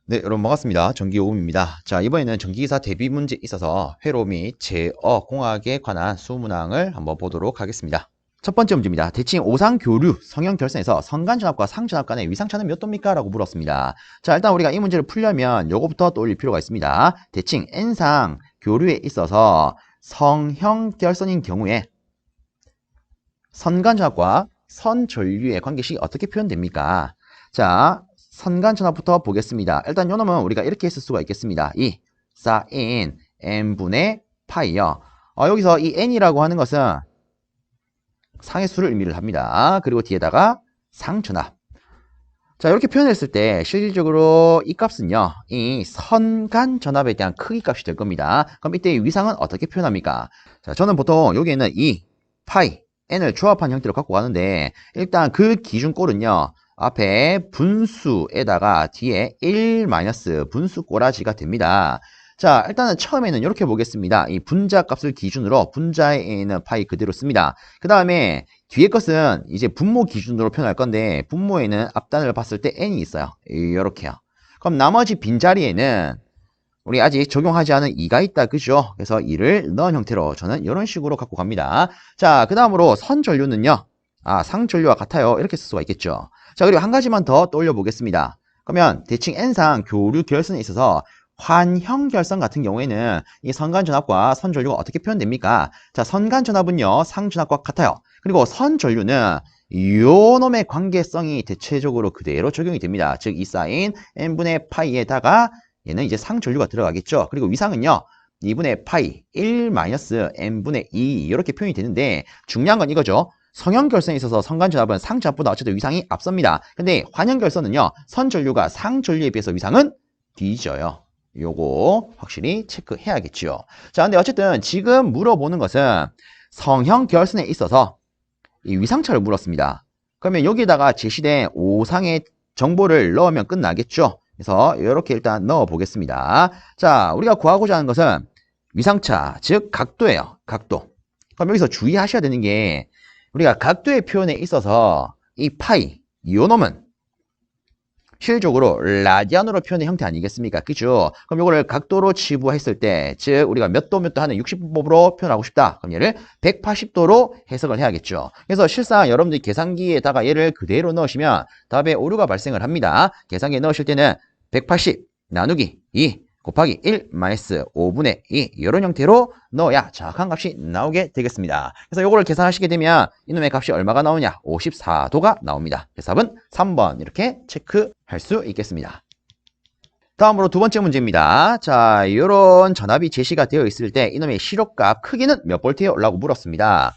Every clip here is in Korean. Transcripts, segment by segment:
네, 여러분 반갑습니다. 전기요금입니다. 자, 이번에는 전기기사 대비 문제에 있어서 회로 및 제어 공학에 관한 수문항을 한번 보도록 하겠습니다. 첫 번째 문제입니다. 대칭 오상교류 성형결선에서 성간전압과 상전압 간의 위상차는 몇 도입니까? 라고 물었습니다. 자, 일단 우리가 이 문제를 풀려면 요거부터 떠올릴 필요가 있습니다. 대칭 N상 교류에 있어서 성형결선인 경우에 선간전압과 선전류의 관계식이 어떻게 표현됩니까? 자, 선간전압부터 보겠습니다. 일단 요 놈은 우리가 이렇게 쓸 수가 있겠습니다. 이 사인 n분의 파이요. 여기서 이 n이라고 하는 것은 상의 수를 의미를 합니다. 그리고 뒤에다가 상전압. 자, 이렇게 표현했을 때 실질적으로 이 값은요, 이 선간전압에 대한 크기 값이 될 겁니다. 그럼 이때 위상은 어떻게 표현합니까? 자, 저는 보통 여기에는 이 파이 n을 조합한 형태로 갖고 가는데, 일단 그 기준꼴은요, 앞에 분수에다가 뒤에 1 분수 꼬라지가 됩니다. 자, 일단은 처음에는 이렇게 보겠습니다. 이 분자 값을 기준으로 분자에 있는 파이 그대로 씁니다. 그 다음에 뒤에 것은 이제 분모 기준으로 표현할 건데, 분모에는 앞단을 봤을 때 n이 있어요. 이렇게요. 그럼 나머지 빈자리에는 우리 아직 적용하지 않은 2가 있다, 그죠? 그래서 2를 넣은 형태로 저는 이런 식으로 갖고 갑니다. 자, 그 다음으로 선전류는요. 상전류와 같아요. 이렇게 쓸 수가 있겠죠. 자, 그리고 한 가지만 더 떠올려 보겠습니다. 그러면 대칭 N상 교류 결선에 있어서 환형결선 같은 경우에는 이 선간전압과 선전류가 어떻게 표현됩니까? 자, 선간전압은요, 상전압과 같아요. 그리고 선전류는 요 놈의 관계성이 대체적으로 그대로 적용이 됩니다. 즉, 이 사인 n분의 파이에다가 얘는 이제 상전류가 들어가겠죠. 그리고 위상은요, 2분의 파이 1 n분의 2 이렇게 표현이 되는데, 중요한 건 이거죠. 성형결선에 있어서 선간전압은 상전압보다 어쨌든 위상이 앞섭니다. 근데 환형결선은요, 선전류가 상전류에 비해서 위상은 뒤져요. 요거 확실히 체크해야겠죠. 자, 근데 어쨌든 지금 물어보는 것은 성형결선에 있어서 이 위상차를 물었습니다. 그러면 여기에다가 제시된 오상의 정보를 넣으면 끝나겠죠. 그래서 이렇게 일단 넣어 보겠습니다. 자, 우리가 구하고자 하는 것은 위상차, 즉 각도예요. 각도. 그럼 여기서 주의하셔야 되는 게, 우리가 각도의 표현에 있어서 이 파이, 요 놈은 실질적으로 라디안으로 표현의 형태 아니겠습니까? 그죠? 그럼 이거를 각도로 치부했을 때, 즉 우리가 몇 도 몇 도 하는 60법으로 표현하고 싶다. 그럼 얘를 180도로 해석을 해야겠죠. 그래서 실상 여러분들이 계산기에다가 얘를 그대로 넣으시면 답에 오류가 발생을 합니다. 계산기에 넣으실 때는 180 나누기 2 곱하기 1 마이너스 5분의 2 이런 형태로 넣어야 정확한 값이 나오게 되겠습니다. 그래서 이거를 계산하시게 되면 이놈의 값이 얼마가 나오냐? 54도가 나옵니다. 그래서 답은 3번 이렇게 체크할 수 있겠습니다. 다음으로 두 번째 문제입니다. 자, 이런 전압이 제시가 되어 있을 때 이놈의 시력값 크기는 몇 볼트예요? 라고 물었습니다.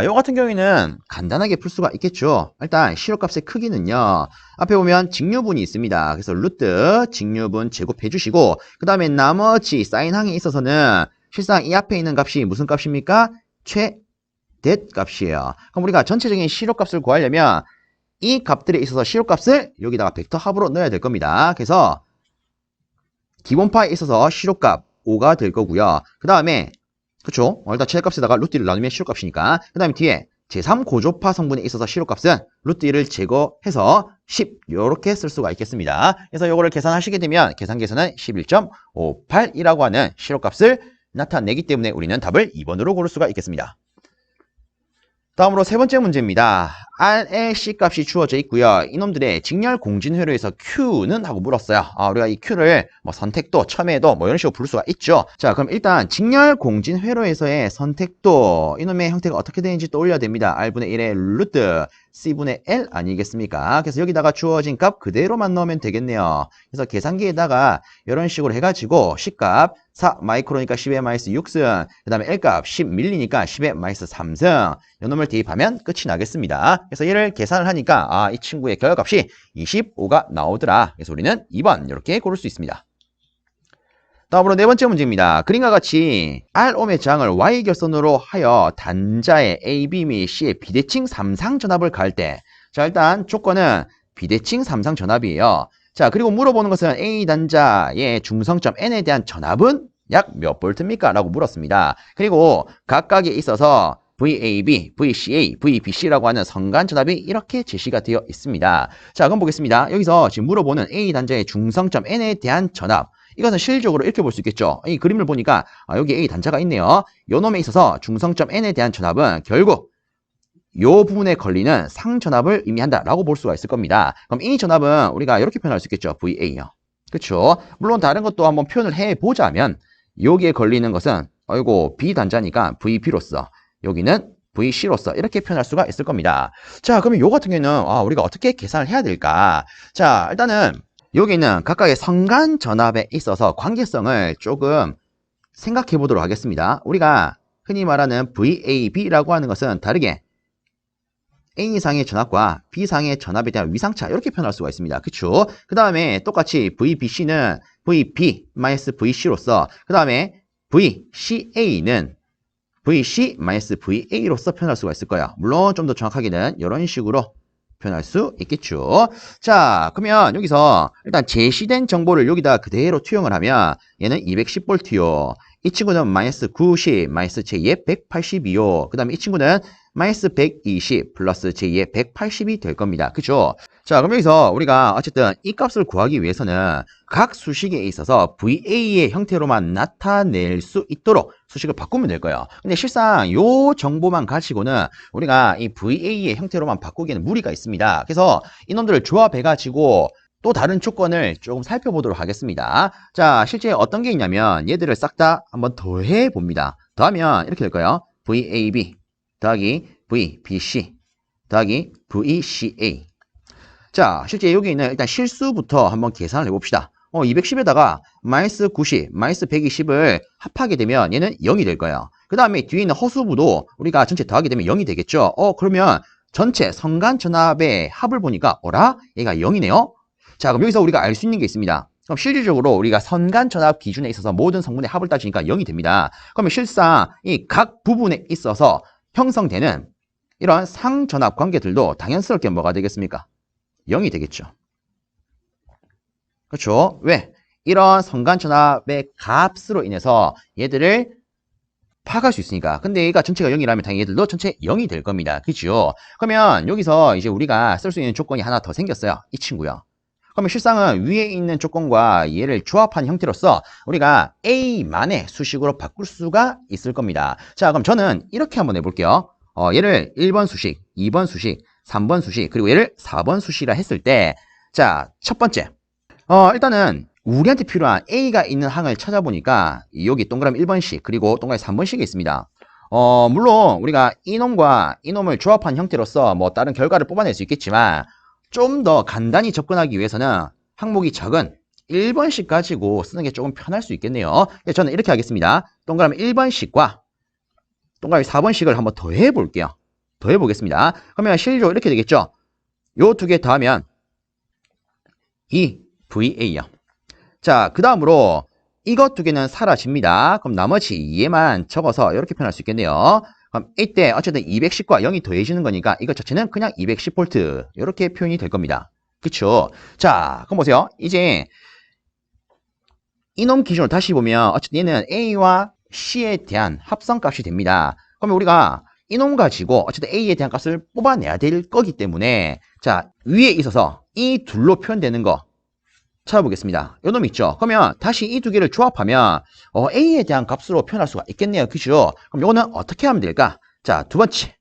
요 같은 경우에는 간단하게 풀 수가 있겠죠. 일단 시력값의 크기는요, 앞에 보면 직류분이 있습니다. 그래서 루트 직류분 제곱해 주시고, 그 다음에 나머지 사인항에 있어서는 실상 이 앞에 있는 값이 무슨 값입니까? 최대 값이에요. 그럼 우리가 전체적인 시력값을 구하려면 이 값들에 있어서 시력값을 여기다가 벡터 합으로 넣어야 될 겁니다. 그래서 기본파에 있어서 시력값 5가 될 거고요. 그 다음에 그쵸? 일단 최대값에다가 루트 1을 나누면 시력값이니까, 그 다음에 뒤에 제3고조파 성분에 있어서 시력값은 루트 1을 제거해서 10 이렇게 쓸 수가 있겠습니다. 그래서 이거를 계산하시게 되면 계산기에서는 11.58이라고 하는 시력값을 나타내기 때문에 우리는 답을 2번으로 고를 수가 있겠습니다. 다음으로 세 번째 문제입니다. R의 C값이 주어져 있고요. 이놈들의 직렬 공진회로에서 Q는 하고 물었어요. 우리가 이 Q를 뭐 선택도, 첨예도 뭐 이런 식으로 부를 수가 있죠. 자, 그럼 일단 직렬 공진회로에서의 선택도, 이놈의 형태가 어떻게 되는지 떠올려야 됩니다. R분의 1의 루트 C분의 L 아니겠습니까? 그래서 여기다가 주어진 값 그대로만 넣으면 되겠네요. 그래서 계산기에다가 이런 식으로 해가지고 C값 4 마이크로니까 10의 마이너스 6승, 그 다음에 L값 10밀리니까 10의 마이너스 3승, 이놈을 대입하면 끝이 나겠습니다. 그래서 얘를 계산을 하니까 이 친구의 결과값이 25가 나오더라. 그래서 우리는 2번 이렇게 고를 수 있습니다. 다음으로 네 번째 문제입니다. 그림과 같이 R옴의 저항을 Y결선으로 하여 단자의 A, B 및 C의 비대칭 삼상전압을 가할 때, 자, 일단 조건은 비대칭 삼상전압이에요. 자, 그리고 물어보는 것은 A 단자의 중성점 N에 대한 전압은 약 몇 볼트입니까? 라고 물었습니다. 그리고 각각에 있어서 VAB, VCA, VBC라고 하는 선간전압이 이렇게 제시가 되어 있습니다. 자, 그럼 보겠습니다. 여기서 지금 물어보는 A 단자의 중성점 N에 대한 전압. 이것은 실질적으로 이렇게 볼 수 있겠죠. 이 그림을 보니까 여기 A 단자가 있네요. 요 놈에 있어서 중성점 N에 대한 전압은 결국 요 부분에 걸리는 상전압을 의미한다라고 볼 수가 있을 겁니다. 그럼 이 전압은 우리가 이렇게 표현할 수 있겠죠. VA요. 그렇죠? 물론 다른 것도 한번 표현을 해보자면 여기에 걸리는 것은 아이고 B 단자니까 VB로서 여기는 VC로서 이렇게 표현할 수가 있을 겁니다. 자, 그러면 요 같은 경우는 우리가 어떻게 계산을 해야 될까? 자, 일단은 여기는 각각의 선간 전압에 있어서 관계성을 조금 생각해 보도록 하겠습니다. 우리가 흔히 말하는 VAB라고 하는 것은 다르게 A상의 전압과 B상의 전압에 대한 위상차 이렇게 표현할 수가 있습니다. 그쵸? 그 다음에 똑같이 VBC는 VB-VC로서 그 다음에 VCA는 VC-VA로서 표현할 수가 있을 거예요. 물론 좀 더 정확하게는 이런 식으로 표현할 수 있겠죠. 자, 그러면 여기서 일단 제시된 정보를 여기다 그대로 투영을 하면 얘는 210V요. 이 친구는 마이너스 90, 마이너스 제2의 182요. 그 다음에 이 친구는 마이너스 120 플러스 제2의 180이 될 겁니다. 그죠? 자, 그럼 여기서 우리가 어쨌든 이 값을 구하기 위해서는 각 수식에 있어서 VA의 형태로만 나타낼 수 있도록 수식을 바꾸면 될 거예요. 근데 실상 요 정보만 가지고는 우리가 이 VA의 형태로만 바꾸기에는 무리가 있습니다. 그래서 이놈들을 조합해가지고 또 다른 조건을 조금 살펴보도록 하겠습니다. 자, 실제 어떤 게 있냐면 얘들을 싹 다 한번 더해 봅니다. 더하면 이렇게 될 거예요. VAB 더하기 VBC 더하기 VCA. 자, 실제 여기 있는 일단 실수부터 한번 계산을 해봅시다. 210에다가 마이너스 90, 마이너스 120을 합하게 되면 얘는 0이 될 거예요. 그 다음에 뒤에 있는 허수부도 우리가 전체 더하게 되면 0이 되겠죠. 그러면 전체 선간전압의 합을 보니까 얘가 0이네요. 자, 그럼 여기서 우리가 알 수 있는 게 있습니다. 그럼 실질적으로 우리가 선간전압 기준에 있어서 모든 성분의 합을 따지니까 0이 됩니다. 그러면 실상 이 각 부분에 있어서 형성되는 이런 상전압 관계들도 당연스럽게 뭐가 되겠습니까? 0이 되겠죠. 그렇죠? 왜? 이런 선간전압의 값으로 인해서 얘들을 파악할 수 있으니까. 근데 얘가 전체가 0이라면 당연히 얘들도 전체 0이 될 겁니다. 그죠? 그러면 여기서 이제 우리가 쓸 수 있는 조건이 하나 더 생겼어요. 이 친구요. 그러면 실상은 위에 있는 조건과 얘를 조합한 형태로서 우리가 A만의 수식으로 바꿀 수가 있을 겁니다. 자, 그럼 저는 이렇게 한번 해볼게요. 얘를 1번 수식, 2번 수식, 3번 수식, 그리고 얘를 4번 수식이라 했을 때, 자, 첫 번째. 일단은 우리한테 필요한 A가 있는 항을 찾아보니까 여기 동그라미 1번씩, 그리고 동그라미 3번씩이 있습니다. 물론 우리가 이놈과 이놈을 조합한 형태로서 뭐 다른 결과를 뽑아낼 수 있겠지만 좀 더 간단히 접근하기 위해서는 항목이 작은 1번씩 가지고 쓰는 게 조금 편할 수 있겠네요. 저는 이렇게 하겠습니다. 동그라미 1번씩과 동그라미 4번씩을 한번 더해 볼게요. 더해 보겠습니다. 그러면 실질적으로 이렇게 되겠죠. 요 두 개 더하면 이 VA요. 자, 그 다음으로 이것 두 개는 사라집니다. 그럼 나머지 얘만 적어서 이렇게 표현할 수 있겠네요. 그럼 이때 어쨌든 210과 0이 더해지는 거니까 이것 자체는 그냥 210V 이렇게 표현이 될 겁니다. 그쵸? 자, 그럼 보세요. 이제 이놈 기준으로 다시 보면 어쨌든 얘는 A와 C에 대한 합성값이 됩니다. 그러면 우리가 이놈 가지고 어쨌든 A에 대한 값을 뽑아내야 될 거기 때문에 자, 위에 있어서 이 둘로 표현되는 거 찾아보겠습니다. 요 놈 있죠? 그러면 다시 이 두 개를 조합하면 A에 대한 값으로 표현할 수가 있겠네요. 그죠? 그럼 요거는 어떻게 하면 될까? 자, 두 번째.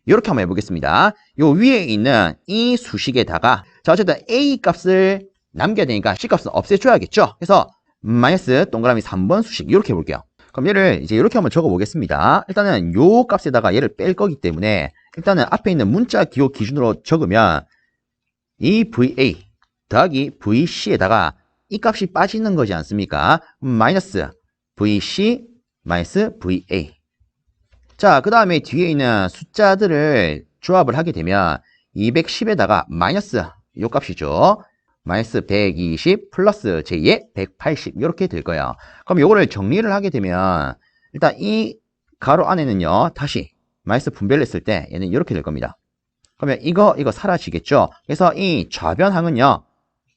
이렇게 한번 해보겠습니다. 요 위에 있는 이 수식에다가 자, 어쨌든 A 값을 남겨야 되니까 C 값은 없애줘야겠죠? 그래서 마이너스 동그라미 3번 수식 이렇게 해볼게요. 그럼 얘를 이제 이렇게 한번 적어보겠습니다. 일단은 요 값에다가 얘를 뺄 거기 때문에 일단은 앞에 있는 문자 기호 기준으로 적으면 이 VA 더하기 VC에다가 이 값이 빠지는 거지 않습니까? 마이너스 VC 마이너스 VA. 자, 그 다음에 뒤에 있는 숫자들을 조합을 하게 되면 210에다가 마이너스 요 값이죠. 마이너스 120 플러스 제2의 180 이렇게 될 거예요. 그럼 요거를 정리를 하게 되면 일단 이 가로 안에는요 다시 마이너스 분배를 했을 때 얘는 이렇게 될 겁니다. 그러면 이거 사라지겠죠. 그래서 이 좌변항은요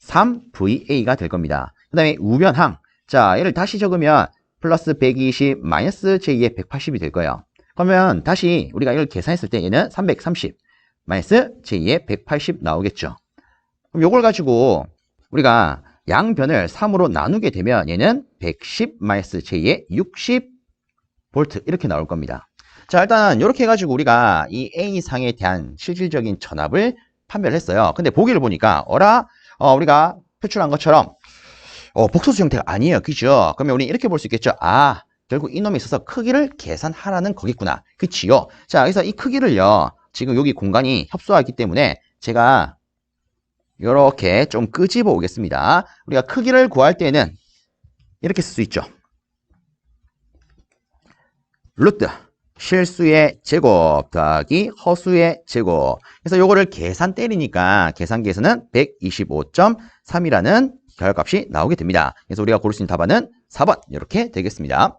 3VA가 될 겁니다. 그 다음에 우변항 자 얘를 다시 적으면 플러스 120 마이너스 제2의 180이 될 거예요. 그러면 다시 우리가 이걸 계산했을 때 얘는 330 마이너스 제2의 180 나오겠죠. 그럼 요걸 가지고 우리가 양변을 3으로 나누게 되면 얘는 110 마이너스 제2의 60 볼트 이렇게 나올 겁니다. 자, 일단 이렇게 해가지고 우리가 이 A상에 대한 실질적인 전압을 판별을 했어요. 근데 보기를 보니까 우리가 표출한 것처럼 복소수 형태가 아니에요. 그죠? 그러면 우리 이렇게 볼 수 있겠죠. 아, 결국 이놈에 있어서 크기를 계산하라는 거겠구나. 그치요? 자, 그래서 이 크기를요, 지금 여기 공간이 협소하기 때문에 제가 이렇게 좀 끄집어 오겠습니다. 우리가 크기를 구할 때는 이렇게 쓸 수 있죠. 루트 실수의 제곱 더하기 허수의 제곱. 그래서 요거를 계산 때리니까 계산기에서는 125.3이라는 결합값이 나오게 됩니다. 그래서 우리가 고를 수 있는 답안은 4번 이렇게 되겠습니다.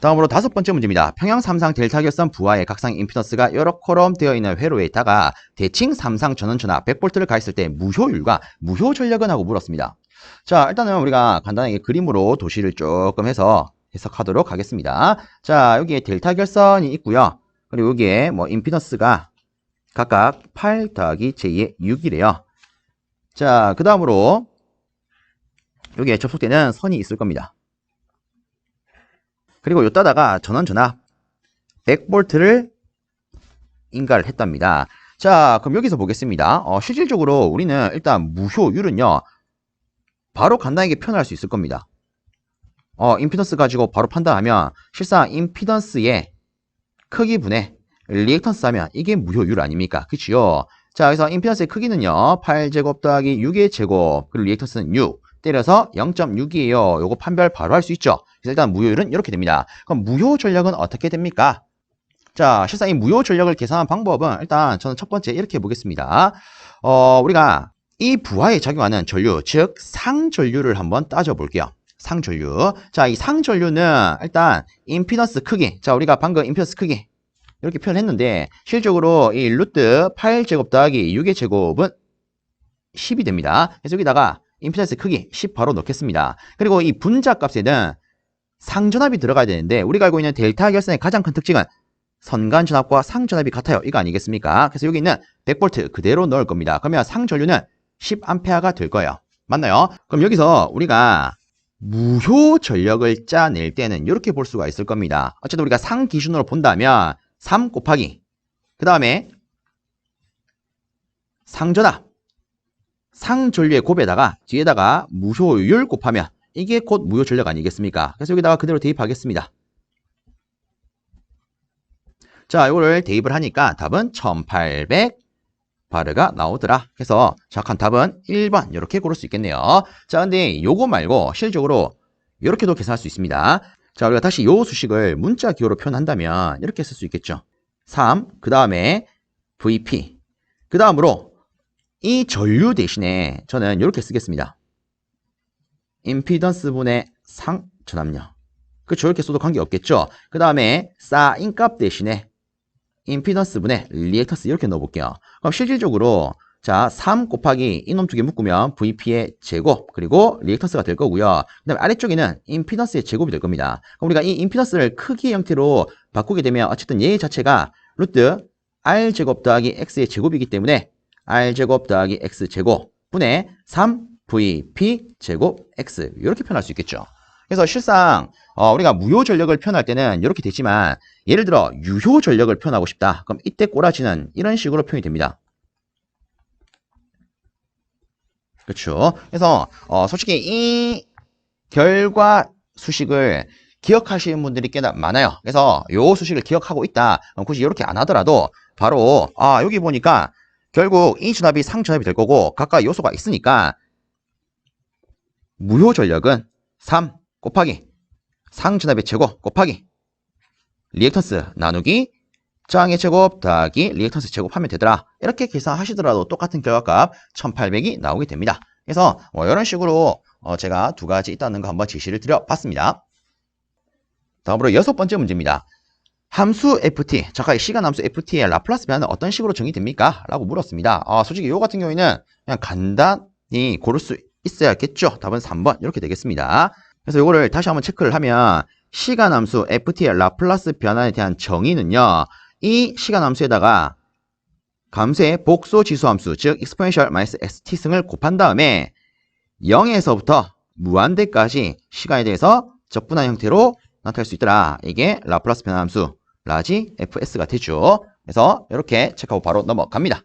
다음으로 5번째 문제입니다. 평형 3상 델타 결선 부하의 각상 임피던스가 여러 콜럼 되어 있는 회로에 있다가 대칭 3상 전원 전압 100V를 가했을 때 무효율과 무효 전력은 하고 물었습니다. 자, 일단은 우리가 간단하게 그림으로 도시를 조금 해서 해석하도록 하겠습니다. 자, 여기에 델타 결선이 있고요. 그리고 여기에 뭐 임피던스가 각각 8 더하기 제2의 6이래요. 자, 그 다음으로 여기에 접속되는 선이 있을 겁니다. 그리고 요따다가 전원 전압 100V를 인가를 했답니다. 자, 그럼 여기서 보겠습니다. 실질적으로 우리는 일단 무효율은요, 바로 간단하게 표현할 수 있을 겁니다. 임피던스 가지고 바로 판단하면 실상 임피던스의 크기분의 리액턴스 하면 이게 무효율 아닙니까? 그치요? 자, 그래서 임피던스의 크기는요, 8제곱 더하기 6의 제곱, 그리고 리액턴스는 6 때려서 0.6이에요. 요거 판별 바로 할 수 있죠. 그래서 일단 무효율은 이렇게 됩니다. 그럼 무효 전력은 어떻게 됩니까? 자, 실상 이 무효 전력을 계산한 방법은 일단 저는 첫 번째 이렇게 보겠습니다. 우리가 이 부하에 작용하는 전류, 즉 상전류를 한번 따져볼게요. 상전류. 자, 이 상전류는 일단 임피던스 크기. 자, 우리가 방금 임피던스 크기 이렇게 표현했는데 실질적으로 이 루트 8제곱 더하기 6의 제곱은 10이 됩니다. 그래서 여기다가 임피던스 크기 10 바로 넣겠습니다. 그리고 이 분자 값에는 상전압이 들어가야 되는데 우리가 알고 있는 델타 결선의 가장 큰 특징은 선간 전압과 상전압이 같아요. 이거 아니겠습니까? 그래서 여기 있는 100V 그대로 넣을 겁니다. 그러면 상전류는 10A가 될 거예요. 맞나요? 그럼 여기서 우리가 무효 전력을 짜낼 때는 이렇게 볼 수가 있을 겁니다. 어쨌든 우리가 상 기준으로 본다면 3 곱하기 그 다음에 상전압 상전류의 곱에다가 뒤에다가 무효율 곱하면 이게 곧 무효 전력 아니겠습니까? 그래서 여기다가 그대로 대입하겠습니다. 자, 이거를 대입을 하니까 답은 1800바르가 나오더라. 그래서 정확한 답은 1번 이렇게 고를 수 있겠네요. 자, 근데 요거 말고 실질적으로 이렇게도 계산할 수 있습니다. 자, 우리가 다시 요 수식을 문자 기호로 표현한다면 이렇게 쓸 수 있겠죠. 3, 그 다음에 VP, 그 다음으로 이 전류 대신에 저는 이렇게 쓰겠습니다. 임피던스 분의 상전압력. 그렇죠. 이렇게 써도 관계없겠죠. 그 다음에 쌓인 값 대신에 임피던스 분의 리액턴스 이렇게 넣어볼게요. 그럼 실질적으로 자, 3 곱하기 이놈 두 개 묶으면 VP의 제곱 그리고 리액턴스가 될 거고요. 그 다음에 아래쪽에는 임피던스의 제곱이 될 겁니다. 그럼 우리가 이 임피던스를 크기의 형태로 바꾸게 되면 어쨌든 얘 자체가 루트 R제곱 더하기 X의 제곱이기 때문에 R제곱 더하기 X제곱 분의 3VP 제곱 X 이렇게 표현할 수 있겠죠. 그래서 실상 우리가 무효 전력을 표현할 때는 이렇게 되지만 예를 들어 유효 전력을 표현하고 싶다. 그럼 이때 꼬라지는 이런 식으로 표현이 됩니다. 그렇죠. 그래서 솔직히 이 결과 수식을 기억하시는 분들이 꽤나 많아요. 그래서 요 수식을 기억하고 있다. 굳이 이렇게 안 하더라도 바로 여기 보니까 결국 이 전압이 상전압이 될 거고 각각 요소가 있으니까 무효 전력은 3 곱하기 상전압의 제곱 곱하기 리액턴스 나누기 저항의 제곱 더하기 리액턴스 제곱하면 되더라. 이렇게 계산하시더라도 똑같은 결과값 1800이 나오게 됩니다. 그래서 이런 식으로 제가 두 가지 있다는 거 한번 제시를 드려봤습니다. 다음으로 6번째 문제입니다. 함수 ft, 각각 시간 함수 ft의 라플라스 변화는 어떤 식으로 정의됩니까? 라고 물었습니다. 솔직히 이거 같은 경우에는 그냥 간단히 고를 수 있어야겠죠. 답은 3번 이렇게 되겠습니다. 그래서 이거를 다시 한번 체크를 하면 시간함수 ft의 라플라스 변환에 대한 정의는요. 이 시간함수에다가 감수의 복소지수함수 즉 exponential -st 승을 곱한 다음에 0에서부터 무한대까지 시간에 대해서 적분한 형태로 나타낼 수 있더라. 이게 라플라스 변환함수 라지 fs가 되죠. 그래서 이렇게 체크하고 바로 넘어갑니다.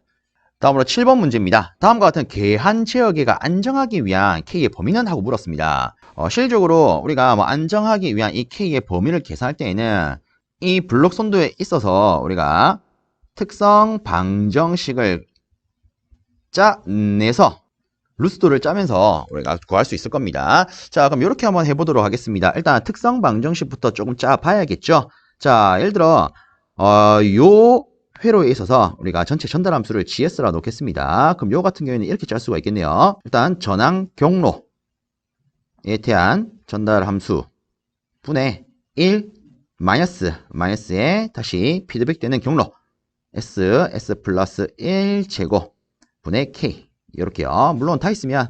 다음으로 7번 문제입니다. 다음과 같은 계한 제어계가 안정하기 위한 K의 범위는? 하고 물었습니다. 실질적으로 우리가 안정하기 위한 이 K의 범위를 계산할 때에는 이 블록 선도에 있어서 우리가 특성 방정식을 짜내서 루스도를 짜면서 우리가 구할 수 있을 겁니다. 자, 그럼 이렇게 한번 해보도록 하겠습니다. 일단 특성 방정식부터 조금 짜봐야겠죠. 자, 예를 들어 요 회로에 있어서 우리가 전체 전달 함수를 GS라 놓겠습니다. 그럼 요 같은 경우에는 이렇게 짤 수가 있겠네요. 일단 전항 경로에 대한 전달 함수 분의 1 마이너스에 다시 피드백되는 경로 S 플러스 1 제곱 분의 K 이렇게요. 물론 다 있으면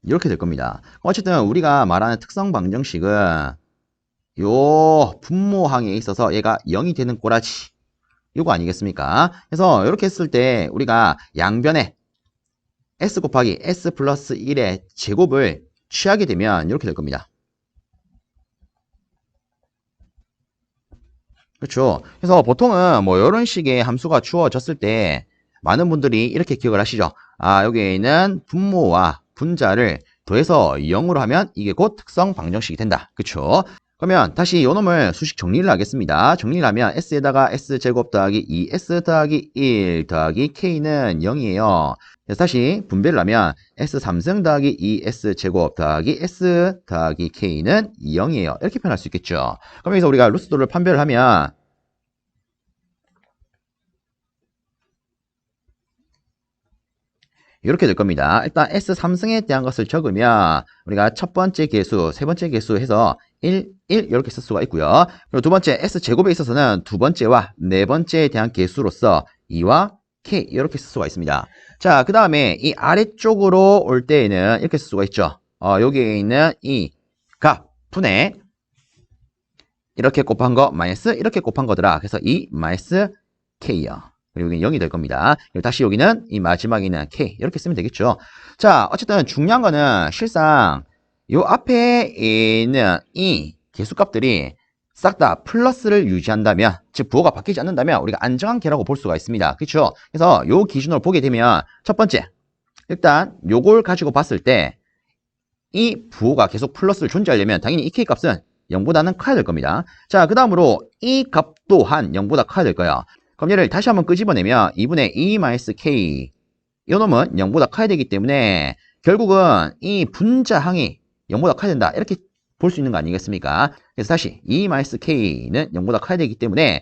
이렇게 될 겁니다. 어쨌든 우리가 말하는 특성 방정식은 요 분모항에 있어서 얘가 0이 되는 꼬라지 요거 아니겠습니까? 그래서 이렇게 했을 때 우리가 양변에 S 곱하기 S 플러스 1의 제곱을 취하게 되면 이렇게 될 겁니다. 그렇죠. 그래서 보통은 이런 식의 함수가 주어졌을 때 많은 분들이 이렇게 기억을 하시죠. 아, 여기에 있는 분모와 분자를 더해서 0으로 하면 이게 곧 특성 방정식이 된다. 그렇죠? 그러면 다시 요 놈을 수식 정리를 하겠습니다. 정리를 하면 S에다가 S제곱 더하기 2S 더하기 1 더하기 K는 0이에요. 그래서 다시 분배를 하면 S3승 더하기 2S제곱 더하기 S 더하기 K는 0이에요. 이렇게 표현할 수 있겠죠. 그럼 여기서 우리가 루스도를 판별을 하면 이렇게 될 겁니다. 일단 S3승에 대한 것을 적으면 우리가 첫 번째 개수, 세 번째 개수 해서 1 이렇게 쓸 수가 있고요. 그리고 두 번째 S제곱에 있어서는 두 번째와 네 번째에 대한 개수로서 2와 K 이렇게 쓸 수가 있습니다. 자, 그 다음에 이 아래쪽으로 올 때에는 이렇게 쓸 수가 있죠. 여기에 있는 이 값 분의 이렇게 곱한 거 마이너스 이렇게 곱한 거더라. 그래서 2 마이너스 K요. 그리고 여기는 0이 될 겁니다. 그리고 다시 여기는 이 마지막에 있는 K 이렇게 쓰면 되겠죠. 자, 어쨌든 중요한 거는 실상 요 앞에 있는 이 개수값들이 싹 다 플러스를 유지한다면, 즉 부호가 바뀌지 않는다면 우리가 안정한 개라고 볼 수가 있습니다. 그렇죠? 그래서 요 기준으로 보게 되면 첫 번째, 일단 요걸 가지고 봤을 때 이 부호가 계속 플러스를 존재하려면 당연히 이 K값은 0보다는 커야 될 겁니다. 자, 그 다음으로 이 값 또한 0보다 커야 될 거예요. 그럼 얘를 다시 한번 끄집어내면 2분의 2-K 이 놈은 0보다 커야 되기 때문에 결국은 이 분자항이 0보다 커야 된다. 이렇게 볼 수 있는 거 아니겠습니까? 그래서 다시 2-K는 0보다 커야 되기 때문에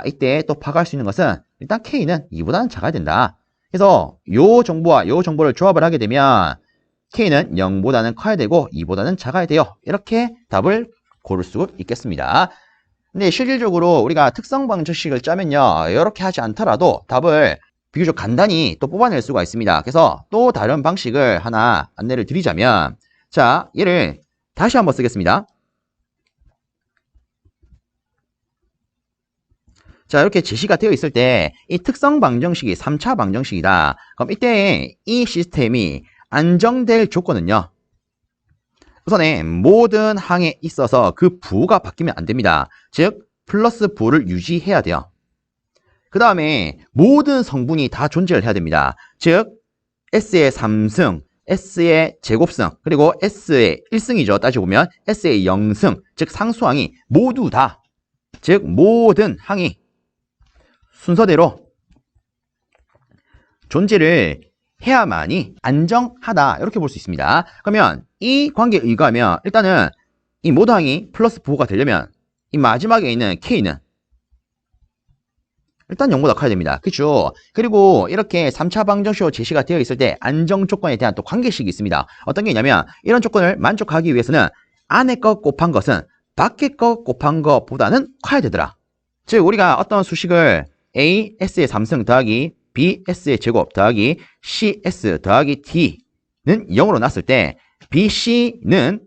이때 또 파악할 수 있는 것은 일단 K는 2보다는 작아야 된다. 그래서 요 정보와 요 정보를 조합을 하게 되면 K는 0보다는 커야 되고 2보다는 작아야 돼요. 이렇게 답을 고를 수 있겠습니다. 근데 실질적으로 우리가 특성 방정식을 짜면요, 이렇게 하지 않더라도 답을 비교적 간단히 또 뽑아낼 수가 있습니다. 그래서 또 다른 방식을 하나 안내를 드리자면, 자, 얘를 다시 한번 쓰겠습니다. 자, 이렇게 제시가 되어 있을 때 이 특성 방정식이 3차 방정식이다. 그럼 이때 이 시스템이 안정될 조건은요, 우선에 모든 항에 있어서 그 부호가 바뀌면 안 됩니다. 즉 플러스 부호를 유지해야 돼요. 그 다음에 모든 성분이 다 존재를 해야 됩니다. 즉 S의 3승, S의 제곱승, 그리고 S의 1승이죠. 따져보면 S의 0승, 즉 상수항이 모두 다, 즉 모든 항이 순서대로 존재를 해야만이 안정하다. 이렇게 볼 수 있습니다. 그러면 이 관계에 의거하면 일단은 이 모든 항이 플러스 부호가 되려면 이 마지막에 있는 K는 일단 0보다 커야 됩니다. 그렇죠? 그리고 이렇게 3차 방정식으로 제시가 되어 있을 때 안정 조건에 대한 또 관계식이 있습니다. 어떤 게 있냐면 이런 조건을 만족하기 위해서는 안에 거 곱한 것은 밖에 거 곱한 것보다는 커야 되더라. 즉 우리가 어떤 수식을 A, S의 3승 더하기 BS의 제곱 더하기 CS 더하기 D는 0으로 났을 때 BC는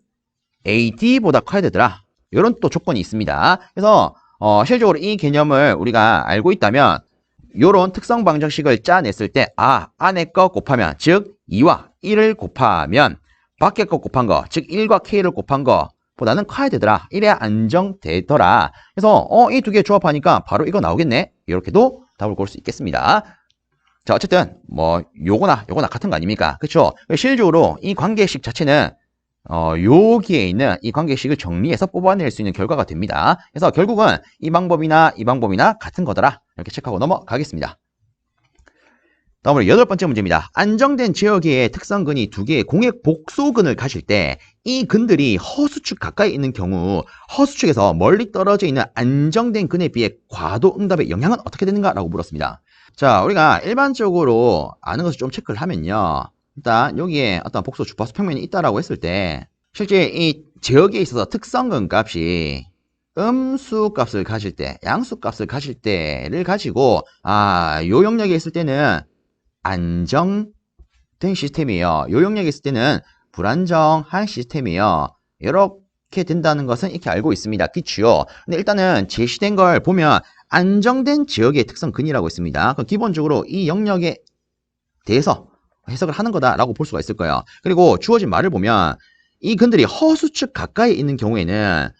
AD보다 커야 되더라. 이런 또 조건이 있습니다. 그래서 실질적으로 이 개념을 우리가 알고 있다면 이런 특성 방정식을 짜냈을 때 안에 거 곱하면 즉 2와 1을 곱하면 밖에 거 곱한 거 즉 1과 K를 곱한 거 보다는 커야 되더라. 이래야 안정되더라. 그래서 이 두 개 조합하니까 바로 이거 나오겠네. 이렇게도 답을 볼 수 있겠습니다. 자, 어쨌든 뭐 요거나 같은 거 아닙니까? 그렇죠? 실질적으로 이 관계식 자체는 여기에 있는 이 관계식을 정리해서 뽑아낼 수 있는 결과가 됩니다. 그래서 결국은 이 방법이나 같은 거더라. 이렇게 체크하고 넘어가겠습니다. 다음으로 8번째 문제입니다. 안정된 지역의 특성근이 두 개의 공액 복소근을 가질 때 이 근들이 허수축 가까이 있는 경우 허수축에서 멀리 떨어져 있는 안정된 근에 비해 과도 응답의 영향은 어떻게 되는가? 라고 물었습니다. 자, 우리가 일반적으로 아는 것을 좀 체크를 하면요. 일단 여기에 어떤 복소 주파수 평면이 있다라고 했을 때 실제 이 지역에 있어서 특성근 값이 음수 값을 가질 때, 양수 값을 가질 때를 가지고 요 영역에 있을 때는 안정된 시스템이에요. 요 영역에 있을 때는 불안정한 시스템이에요. 이렇게 된다는 것은 이렇게 알고 있습니다. 그치요? 근데 일단은 제시된 걸 보면 안정된 지역의 특성근이라고 있습니다. 그럼 기본적으로 이 영역에 대해서 해석을 하는 거다라고 볼 수가 있을 거예요. 그리고 주어진 말을 보면 이 근들이 허수축 가까이 있는 경우에는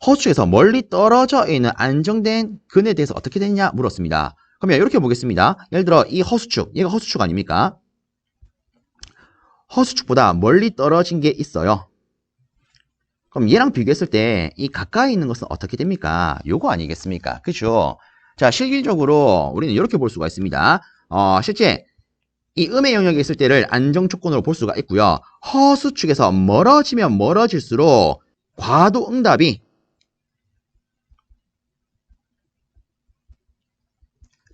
허수축에서 멀리 떨어져 있는 안정된 근에 대해서 어떻게 되느냐 물었습니다. 그러면 이렇게 보겠습니다. 예를 들어 이 허수축, 얘가 허수축 아닙니까? 허수축보다 멀리 떨어진 게 있어요. 그럼 얘랑 비교했을 때 이 가까이 있는 것은 어떻게 됩니까? 요거 아니겠습니까? 그죠? 자, 실질적으로 우리는 이렇게 볼 수가 있습니다. 실제 이 음의 영역에 있을 때를 안정 조건으로 볼 수가 있고요. 허수축에서 멀어지면 멀어질수록 과도 응답이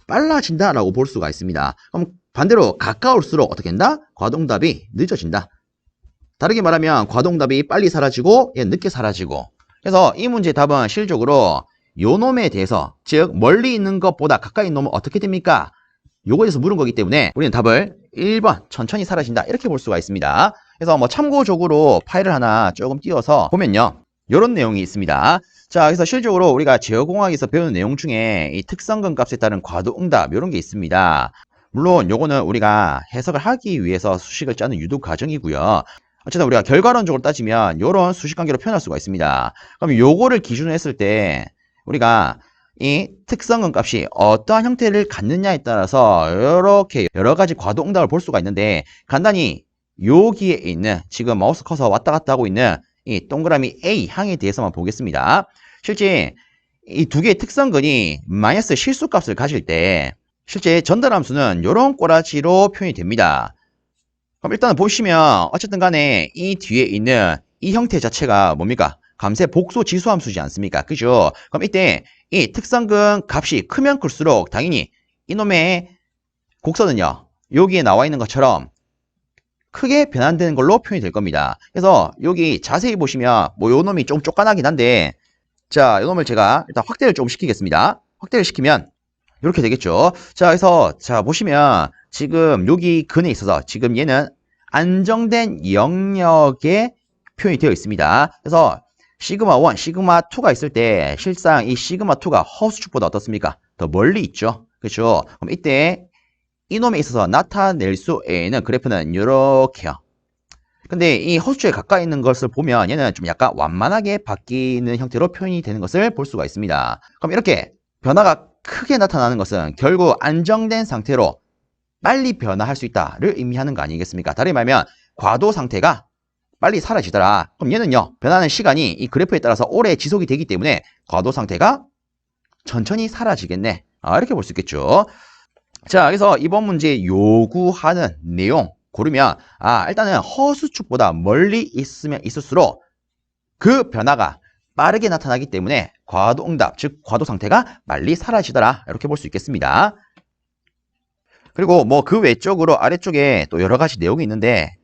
빨라진다라고 볼 수가 있습니다. 그럼 반대로 가까울수록 어떻게 된다? 과도응답이 늦어진다. 다르게 말하면 과도응답이 빨리 사라지고 늦게 사라지고. 그래서 이 문제의 답은 실질적으로 요 놈에 대해서 즉 멀리 있는 것보다 가까이 있는 놈은 어떻게 됩니까? 요거에 대해서 물은 거기 때문에 우리는 답을 1번 천천히 사라진다 이렇게 볼 수가 있습니다. 그래서 뭐 참고적으로 파일을 하나 조금 띄워서 보면요. 요런 내용이 있습니다. 자, 그래서 실질적으로 우리가 제어공학에서 배우는 내용 중에 이 특성근 값에 따른 과도응답 이런 게 있습니다. 물론 요거는 우리가 해석을 하기 위해서 수식을 짜는 유도 과정이고요. 어쨌든 우리가 결과론적으로 따지면 요런 수식 관계로 표현할 수가 있습니다. 그럼 요거를 기준으로 했을 때 우리가 이 특성근 값이 어떠한 형태를 갖느냐에 따라서 이렇게 여러 가지 과도응답을 볼 수가 있는데 간단히 여기에 있는 지금 마우스 커서 왔다 갔다 하고 있는 이 동그라미 A 항에 대해서만 보겠습니다. 실제 이 두 개의 특성근이 마이너스 실수값을 가질 때 실제 전달함수는 이런 꼬라지로 표현이 됩니다. 그럼 일단은 보시면 어쨌든 간에 이 뒤에 있는 이 형태 자체가 뭡니까? 감세 복소 지수함수지 않습니까? 그죠? 그럼 이때 이 특성근 값이 크면 클수록 당연히 이놈의 곡선은요. 여기에 나와 있는 것처럼 크게 변환되는 걸로 표현이 될 겁니다. 그래서 여기 자세히 보시면 뭐 요 놈이 좀 쪼까나긴 한데 자, 요 놈을 제가 일단 확대를 좀 시키겠습니다. 확대를 시키면 이렇게 되겠죠. 자, 그래서 자 보시면 지금 여기 근에 있어서 지금 얘는 안정된 영역에 표현이 되어 있습니다. 그래서 시그마 1, 시그마 2가 있을 때 실상 이 시그마 2가 허수축보다 어떻습니까? 더 멀리 있죠. 그렇죠? 그럼 이때 이놈에 있어서 나타낼 수 있는 그래프는 이렇게요. 근데 이 허수축에 가까이 있는 것을 보면 얘는 좀 약간 완만하게 바뀌는 형태로 표현이 되는 것을 볼 수가 있습니다. 그럼 이렇게 변화가 크게 나타나는 것은 결국 안정된 상태로 빨리 변화할 수 있다를 의미하는 거 아니겠습니까? 다르게 말하면 과도 상태가 빨리 사라지더라. 그럼 얘는요, 변하는 시간이 이 그래프에 따라서 오래 지속이 되기 때문에 과도 상태가 천천히 사라지겠네. 이렇게 볼 수 있겠죠. 자, 그래서 이번 문제 요구하는 내용 고르면 일단은 허수축보다 멀리 있으면 있을수록 그 변화가 빠르게 나타나기 때문에 과도응답, 즉 과도 상태가 빨리 사라지더라. 이렇게 볼 수 있겠습니다. 그리고 뭐 그 외적으로 아래쪽에 또 여러 가지 내용이 있는데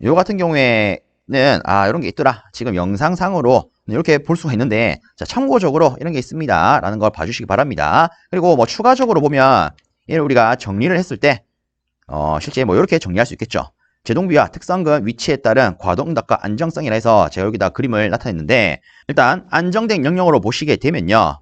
요 같은 경우에는 이런 게 있더라. 지금 영상상으로 이렇게 볼 수가 있는데 자, 참고적으로 이런 게 있습니다. 라는 걸 봐주시기 바랍니다. 그리고 뭐 추가적으로 보면 얘를 우리가 정리를 했을 때 실제 뭐 이렇게 정리할 수 있겠죠. 제동비와 특성근 위치에 따른 과도응답과 안정성이라 해서 제가 여기다 그림을 나타냈는데, 일단 안정된 영역으로 보시게 되면요,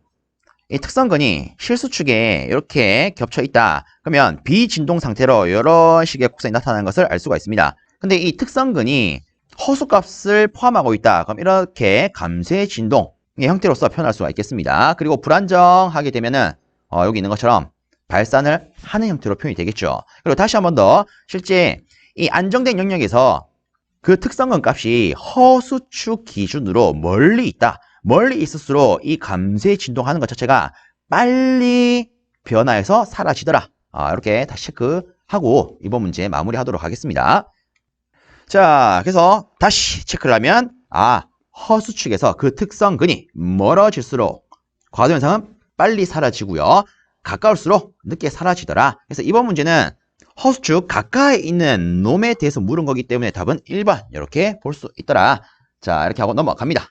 이 특성근이 실수축에 이렇게 겹쳐 있다. 그러면 비진동 상태로 이런 식의 곡선이 나타나는 것을 알 수가 있습니다. 근데 이 특성근이 허수값을 포함하고 있다. 그럼 이렇게 감쇄 진동의 형태로서 표현할 수가 있겠습니다. 그리고 불안정하게 되면은 여기 있는 것처럼 발산을 하는 형태로 표현이 되겠죠. 그리고 다시 한 번 더, 실제 이 안정된 영역에서 그 특성근 값이 허수축 기준으로 멀리 있다. 멀리 있을수록 이 감쇄 진동하는 것 자체가 빨리 변화해서 사라지더라. 이렇게 다시 체크하고 이번 문제 마무리하도록 하겠습니다. 자, 그래서 다시 체크를 하면 허수축에서 그 특성근이 멀어질수록 과도 현상은 빨리 사라지고요. 가까울수록 늦게 사라지더라. 그래서 이번 문제는 허수축 가까이 있는 놈에 대해서 물은 거기 때문에 답은 1번 이렇게 볼 수 있더라. 자, 이렇게 하고 넘어갑니다.